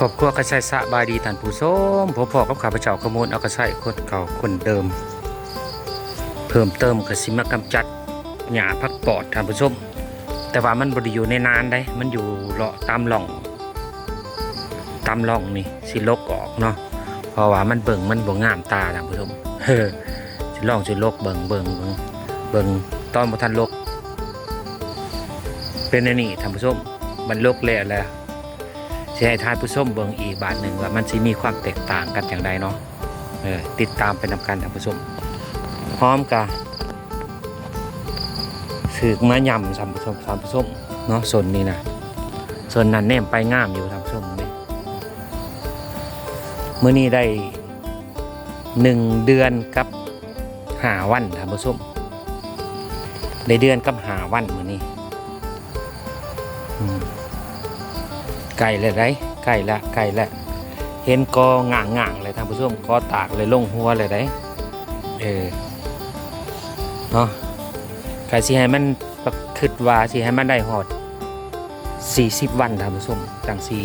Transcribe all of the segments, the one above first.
ครอบครัวกระชัยสะบายดีท่านผู้ชมพ่อกับข้าพเจ้าขโมยเอากระชัยคนเก่าคนเดิมเพิ่มเติมกระสิมากำจัดหญ้าพักปอดท่านผู้ชมแต่ว่ามันบริอยู่ในนานได้มันอยู่เลาะตามหล่องนี่สิลกออกเนาะเพราะว่ามันมันบ่งามตาท่านผู้ชมสิลองสิลกเบิ่งตอนบ่ทันลกเป็นอันนี้ท่านผู้ชมมันลกแล้วสิให้ทานผู้ชมเบิ่งอีกบาทหนึ่งว่ามันสิมีความแตกต่างกันอย่างไรเนาะติดตามไปนำกันท่านผู้ชมพร้อมกันสึกมายำท่านผู้ชมเนาะส่วนนี้นะส่วนนั้นแนมไปงามอยู่ท่านผู้ชมนี่มื้อนี้ได้1 เดือนกับ5 วันท่านผู้ชมได้เดือนกับ5 วันมื้อนี้ไก่เลยไรไก่ละเห็นกอง่างเลยท่านผู้ชมกอตากเลยลงหัวเลยได้เนาะไก่สิให้มันคิดว่าสิให้มันได้หอด40 วันท่านผู้ชมจังสี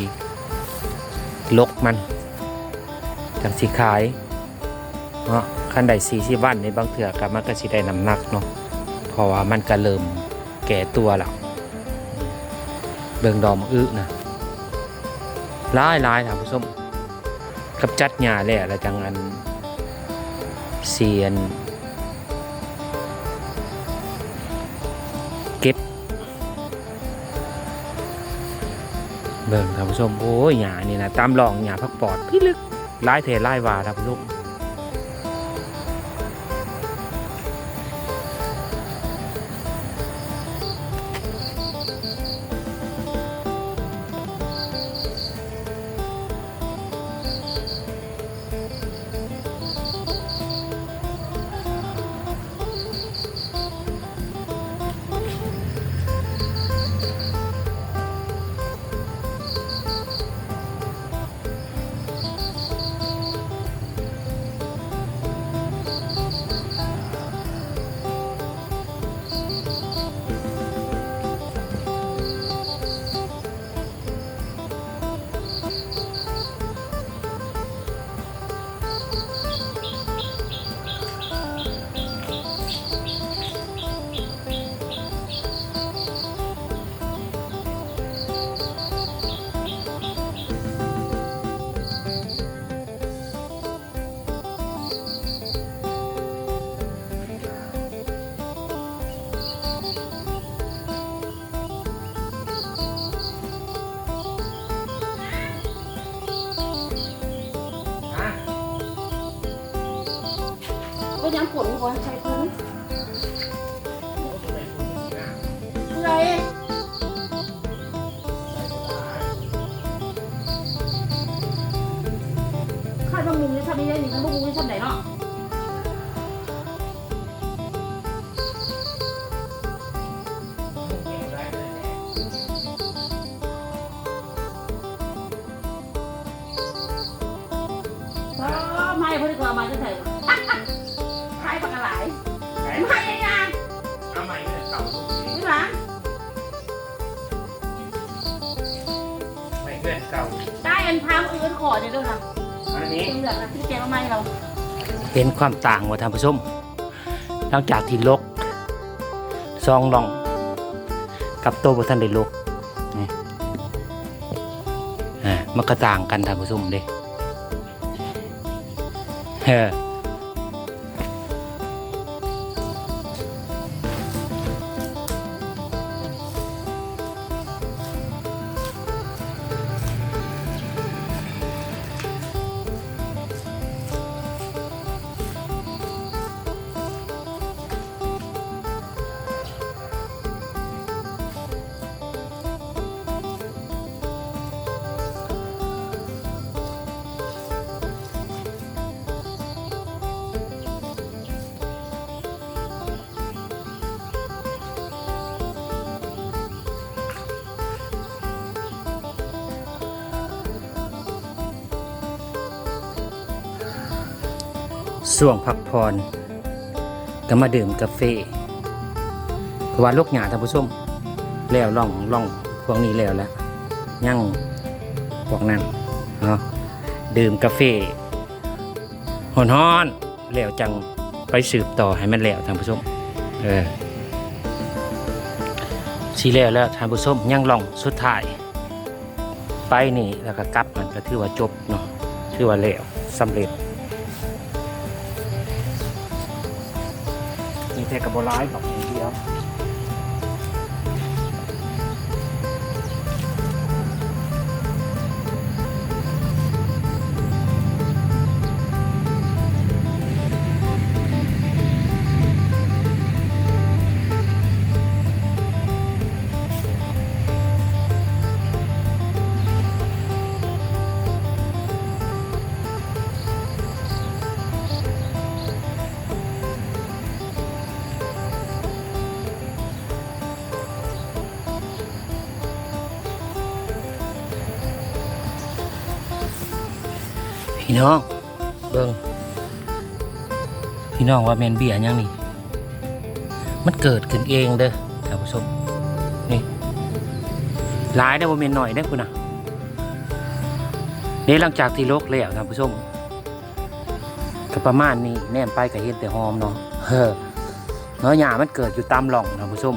ลกมันจังสีขายเนาะคันได้40 วันในบางเถื่อกับมันก็สิได้น้ำหนักเนาะเพราะว่ามันก็เริ่มแก่ตัวแล้วเบิ่งดอกมะอึนะหลายท่านผู้ชมกับจัดหญ้าแล้วจังอันเสียนเก็บเบิ่งท่านผู้ชมโอ้ยหญ้านี่นะตามหลองหญ้าพักปอดพี่ลึกหลายเทหลายว่าท่านผู้ชมก็ยังปวดหัวใช้พื้นอะไรข้าบางมุมนี่ทำไม่ได้หนึ่งบางมุมนี่ทำไหนเนาะไม่พอดีกว่ามาจะใส่ขายปลากระไหลไม่ยังเอาใหม่เนี่ยเก่าไม่หลังไม่เพื่อนเก่าได้อันพามอื่นขอเดี๋ยวด้วยค่ะอันนี้เหลืองนะที่แกงไม่เราเห็นความต่างว่าท่านผู้ชมหลังจากที่ลกซองลองกับโตบ่ทันได้ลกนี่มันก็ต่างกันท่านผู้ชมเด้ช่วงพักผ่อนก็มาดื่มกาแฟเพราะว่าลูกหญ้าท่านผู้ชมแล้วล่องพวกนี้แล้วยังพวกนั้น เนาะดื่มกาแฟฮ้อนๆแล้วจังไปสืบต่อให้มันแล้วท่านผู้ชมสิแล้วท่านผู้ชมยังล่องสุดท้ายไปนี่แล้วก็กลับมันก็ถือว่าจบเนาะถือว่าแล้วสำเร็จมีแต่กระบอกร้ายบอกอย่างเดียวพี่น้องเบิ่งพี่น้องว่าแมนเบียยังนี่มันเกิดขึ้นเองเด้อท่านผู้ชมนี่หลายได้อบ่แม่นหน่อยได้อคุณน่ะนี่หลังจากที่โลกแล้วท่านผู้ชมก็ประมาณนี้แนมไปก็เห็นแต่หอมเนาะเนาะหญ้ามันเกิดอยู่ตามหล่องท่านผู้ชม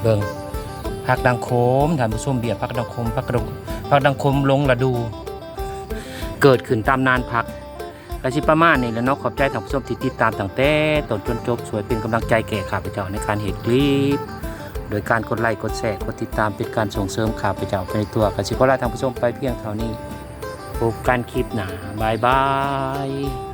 เบิ่งผักดังโคมท่านผู้ชมเบียร์ผักดังโคมผักดังคมลงระดูเกิดขึ้นตามนานพักและชิประมาณนี้แล้วเนาะขอบใจท่านผู้ชมที่ติดตามตั้งแต่ต้นจนจบสวยเป็นกำลังใจแก่ข้าพเจ้าในการเห็นคลิปโดยการกดไลค์กดแชร์กดติดตามเป็นการส่งเสริมข้าพเจ้าไปในตัวกับชิขอลาท่านผู้ชมไปเพียงเท่านี้พบกันคลิปหน้าบายบาย